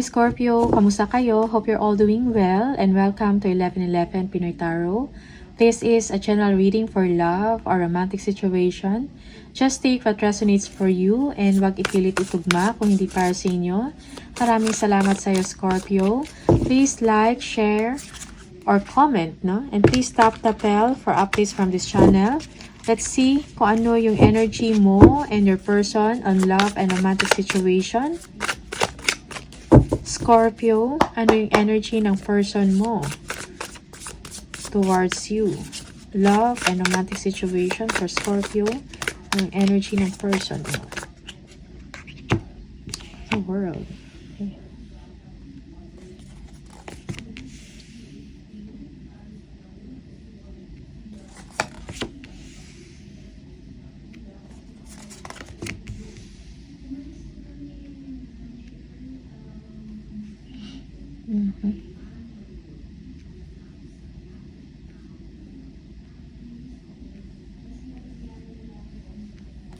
Scorpio, kamusta kayo? Hope you're all doing well and welcome to 1111 Pinoy Tarot. This is a general reading for love or romantic situation. Just take what resonates for you and wag ipilit itugma kung hindi para sa inyo. Maraming salamat sa iyo, Scorpio. Please like, share, or comment, no? And please tap the bell for updates from this channel. Let's see kung ano yung energy mo and your person on love and romantic situation. Scorpio, ano yung energy ng person mo towards you? Love and romantic situation for Scorpio, ano yung energy ng person mo? The world.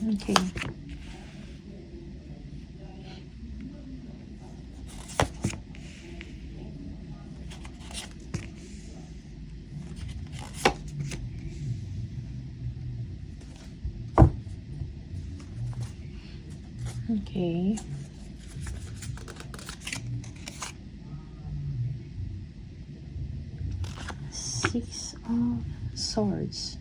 Okay. Okay. Okay. Six of Swords.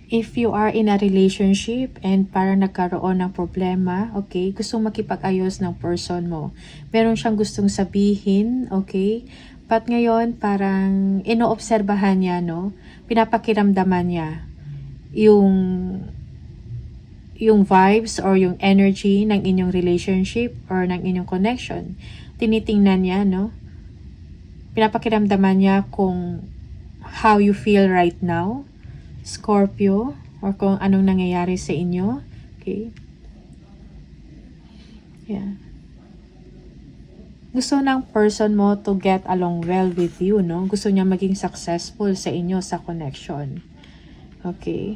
If you are in a relationship and parang nagkaroon ng problema, okay, gustong makipag-ayos ng person mo. Meron siyang gustong sabihin, okay, but ngayon parang inoobserbahan niya, no? Pinapakiramdaman niya yung vibes or yung energy ng inyong relationship or ng inyong connection. Tinitingnan niya, no? Pinapakiramdaman niya kung how you feel right now, Scorpio, or kung anong nangyayari sa inyo. Okay? Yeah. Gusto ng person mo to get along well with you, no? Gusto niya maging successful sa inyo sa connection. Okay?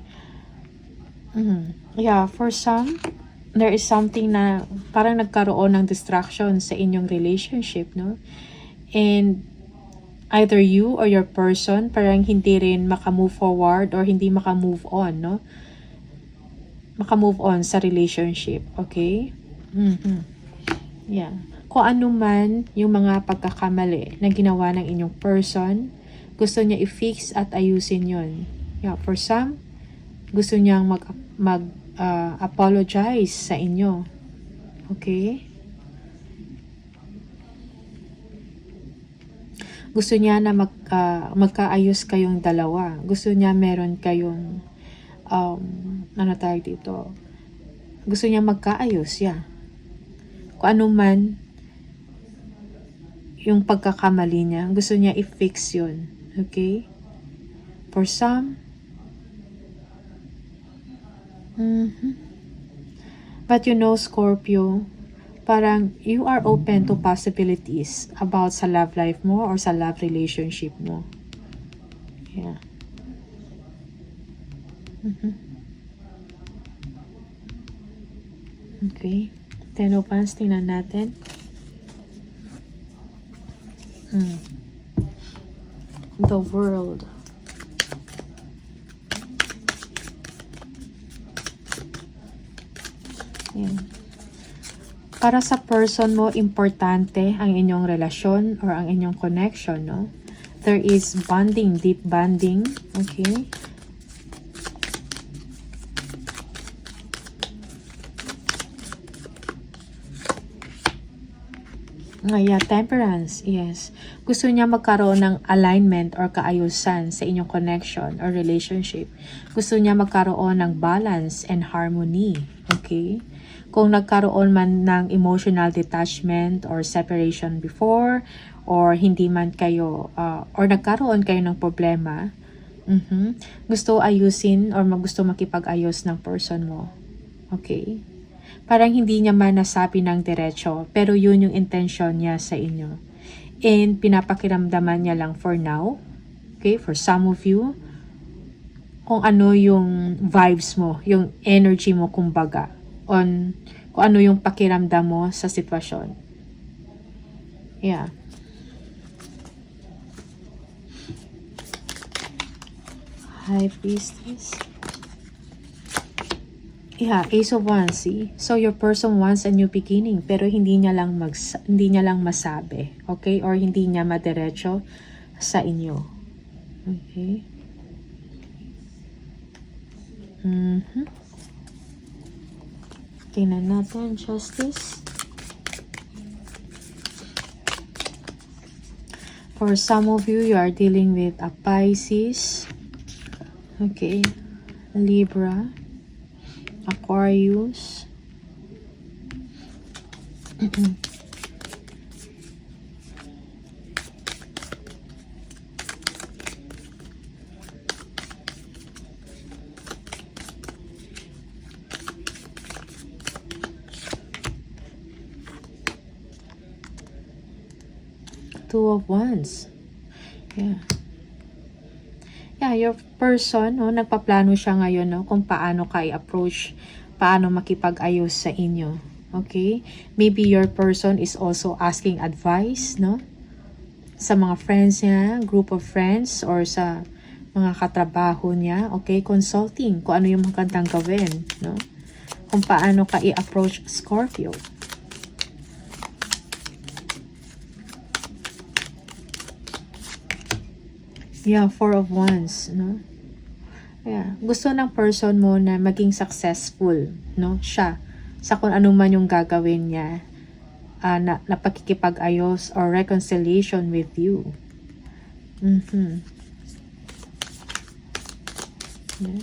Yeah, for some, there is something na parang nagkaroon ng distraction sa inyong relationship, no? And either you or your person parang hindi rin makamove forward or hindi makamove on, no? Makamove on sa relationship, okay? Yeah. Kung ano man yung mga pagkakamali na ginawa ng inyong person, gusto niya i-fix at ayusin yon. Yeah, for some, gusto niyang apologize sa inyo. Okay? Gusto niya na magkaayos kayong dalawa. Gusto niya meron kayong ano tawag dito? Gusto niya magkaayos, yeah. Kung ano man yung pagkakamali niya, gusto niya i-fix yun. Okay? For some, but you know, Scorpio, parang you are open to possibilities about sa love life mo or sa love relationship mo. Yeah. Okay. Ten of Wands, tingnan natin. The World. Yan. Para sa person mo, importante ang inyong relasyon or ang inyong connection, no? There is bonding, deep bonding, okay? Yeah, Temperance, yes. Gusto niya magkaroon ng alignment or kaayusan sa inyong connection or relationship. Gusto niya magkaroon ng balance and harmony, okay? Kung nagkaroon man ng emotional detachment or separation before, or hindi man kayo, or nagkaroon kayo ng problema, gusto ayusin or gusto makipag-ayos ng person mo. Okay? Parang hindi niya man nasabi ng diretso, pero yun yung intention niya sa inyo. And pinapakiramdaman niya lang for now. Okay? For some of you, kung ano yung vibes mo, yung energy mo kumbaga, on kung ano yung pakiramdam mo sa sitwasyon. Yeah. High Priestess. Yeah, Ace of Wands, see? So your person wants a new beginning pero hindi niya lang masabi, okay? Or hindi niya madiretso sa inyo. Okay? Tingnan natin, Justice. For some of you, you are dealing with a Pisces. Okay. Libra. Aquarius. Two of Wands. Yeah. Yeah, your person, no, nagpaplano siya ngayon, no, kung paano ka i-approach, paano makipag-ayos sa inyo. Okay? Maybe your person is also asking advice, no, sa mga friends niya, group of friends, or sa mga katrabaho niya. Okay? Consulting, kung ano yung magandang gawin, no, kung paano ka i-approach Scorpio. Yeah, Four of Wands, no? Yeah, gusto ng person mo na maging successful, no? Siya, sa kung ano man yung gagawin niya, na pakikipag-ayos or reconciliation with you. Yeah.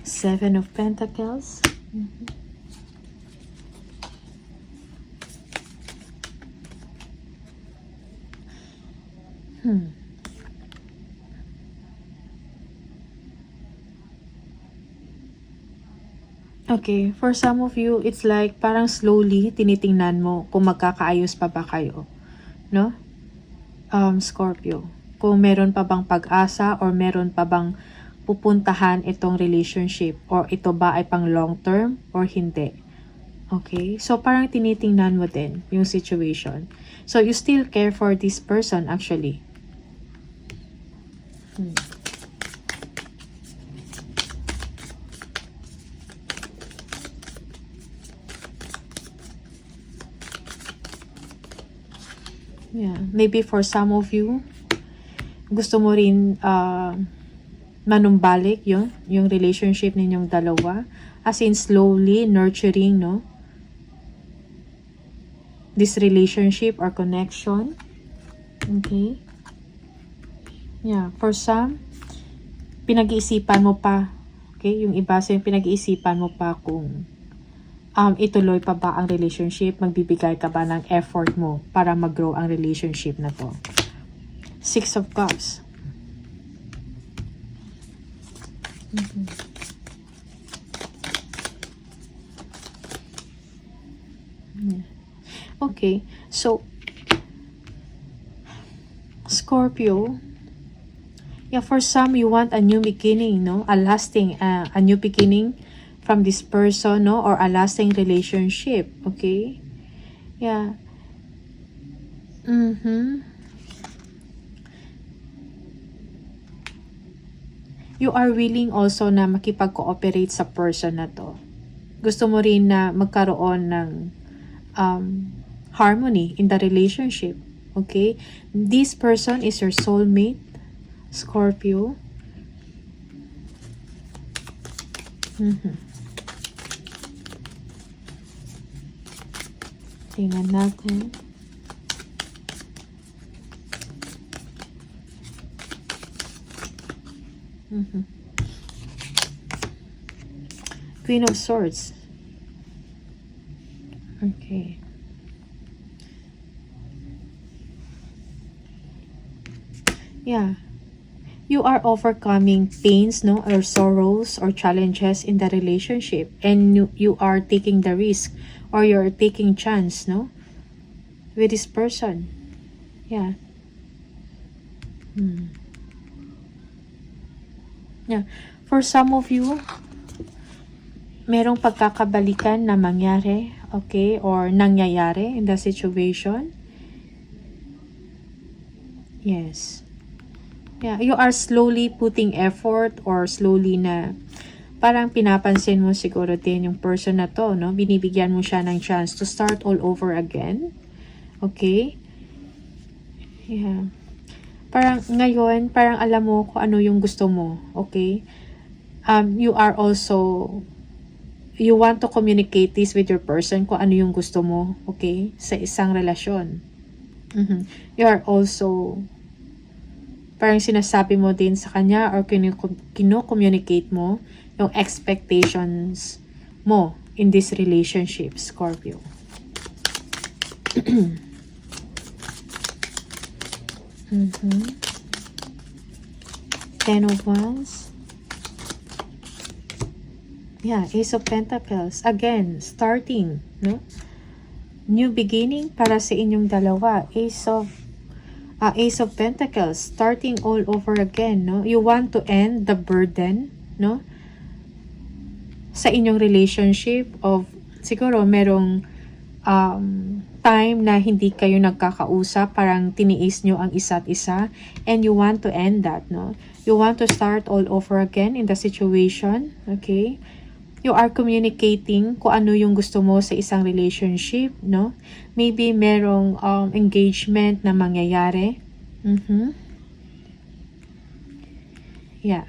Seven of Pentacles. Okay, for some of you, it's like parang slowly tinitingnan mo kung magkakaayos pa ba kayo, no? Scorpio, kung meron pa bang pag-asa or meron pa bang pupuntahan itong relationship, or ito ba ay pang long term or hindi. Okay, so parang tinitingnan mo din yung situation. So you still care for this person actually. Yeah, maybe for some of you, gusto mo rin manumbalik yung relationship ninyong dalawa, as in slowly nurturing, no, this relationship or connection. Okay. Yeah, for some, pinag-iisipan mo pa. Okay, yung iba sa yung pinag-iisipan mo pa kung ituloy pa ba ang relationship, magbibigay ka ba ng effort mo para mag-grow ang relationship na to. Six of Cups. Okay, so Scorpio, yeah, for some you want a new beginning, no, a lasting, a new beginning from this person, no, or a lasting relationship. Okay, yeah. You are willing also na makipag-cooperate sa person na to. Gusto mo rin na magkaroon ng harmony in the relationship. Okay? This person is your soulmate, Scorpio. Tingnan natin. Queen of Swords. Okay. Yeah. You are overcoming pains, no, or sorrows or challenges in the relationship, and you are taking the risk, or you're taking chance, no, with this person. Yeah. Yeah. For some of you, merong pagkakabalikan na mangyari, okay, or nangyayari in the situation. Yes. Yeah, you are slowly putting effort or slowly na parang pinapansin mo siguro din yung person na to, no? Binibigyan mo siya ng chance to start all over again. Okay? Yeah. Parang ngayon, parang alam mo kung ano yung gusto mo. Okay? You are also you want to communicate this with your person kung ano yung gusto mo, okay, sa isang relasyon. You are also, parang sinasabi mo din sa kanya or kino-communicate mo yung expectations mo in this relationship, Scorpio. Ten of Wands. Yeah, Ace of Pentacles. Again, starting, no? New beginning para sa inyong dalawa. Ace of Pentacles, starting all over again, no? You want to end the burden, no? Sa inyong relationship of, siguro merong time na hindi kayo nagkakausap, parang tiniis nyo ang isa't isa, and you want to end that, no? You want to start all over again in the situation, okay? You are communicating kung ano yung gusto mo sa isang relationship, no? Maybe merong engagement na mangyayari. Yeah.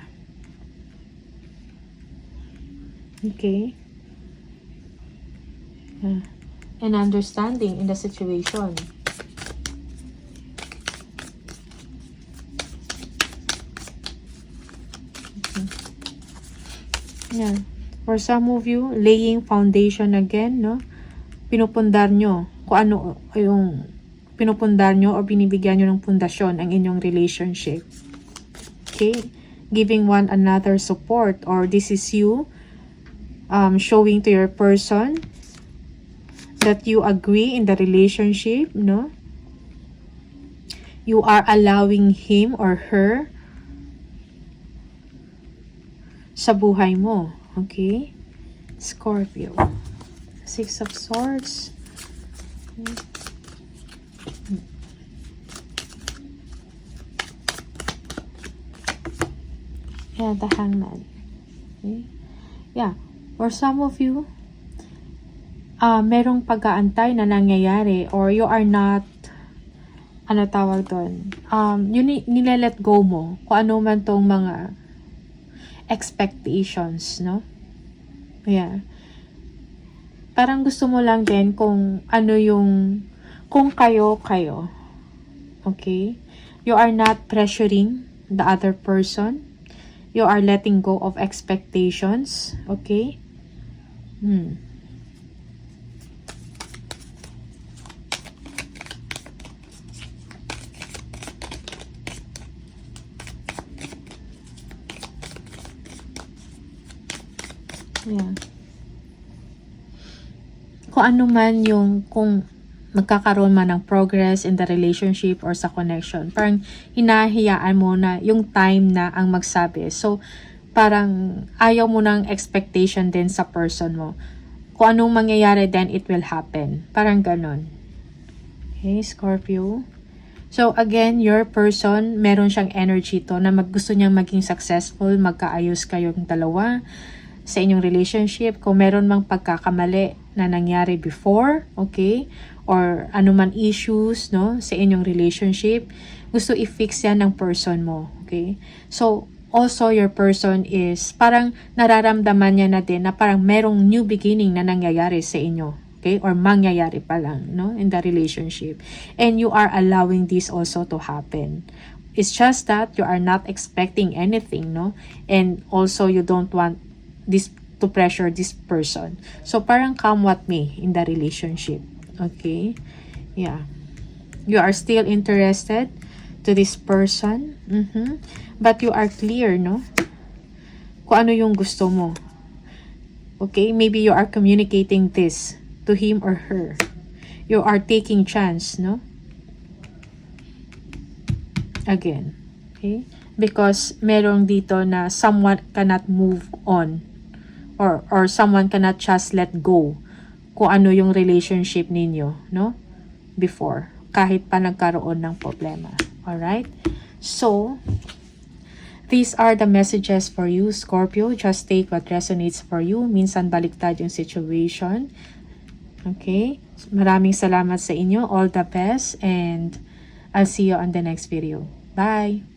Okay. And understanding in the situation. Yeah. For some of you, laying foundation again, no? Pinupundar nyo kung ano yung pinupundar nyo o binibigyan nyo ng pundasyon ang inyong relationship. Okay? Giving one another support, or this is you showing to your person that you agree in the relationship, no? You are allowing him or her sa buhay mo. Okay? Scorpio. Six of Swords. Yeah, the Hangman. Okay? Yeah. For some of you, merong pag-aantay na nangyayari, or you are not, ano tawag doon, nilelet go mo kung ano man tong mga expectations, no? Yeah. Parang gusto mo lang din kung ano yung, kung kayo. Okay? You are not pressuring the other person. You are letting go of expectations. Okay? Yeah. Kung ano man yung, kung magkakaroon man ng progress in the relationship or sa connection, parang hinahayaan mo na yung time na ang magsabi. So, parang ayaw mo ng expectation din sa person mo. Kung anong mangyayari, then it will happen. Parang ganon. Okay, Scorpio. So, again, your person, meron siyang energy to na gusto niyang maging successful, magkaayos kayong dalawa sa inyong relationship. Kung meron mang pagkakamali na nangyari before, okay, or anuman issues, no, sa inyong relationship, gusto i-fix yan ng person mo, okay? So, also your person is, parang nararamdaman niya na din na parang merong new beginning na nangyayari sa inyo, okay, or mangyayari pa lang, no, in the relationship. And you are allowing this also to happen. It's just that you are not expecting anything, no, and also you don't want this to pressure this person. So, parang come what may in the relationship. Okay? Yeah. You are still interested to this person. But you are clear, no? Kung ano yung gusto mo. Okay? Maybe you are communicating this to him or her. You are taking chance, no? again. Okay? Because merong dito na someone cannot move on or someone cannot just let go kung ano yung relationship ninyo, no? Before, kahit pa nagkaroon ng problema. Alright? So, these are the messages for you, Scorpio. Just take what resonates for you. Minsan baliktad yung situation. Okay? Maraming salamat sa inyo. All the best and I'll see you on the next video. Bye!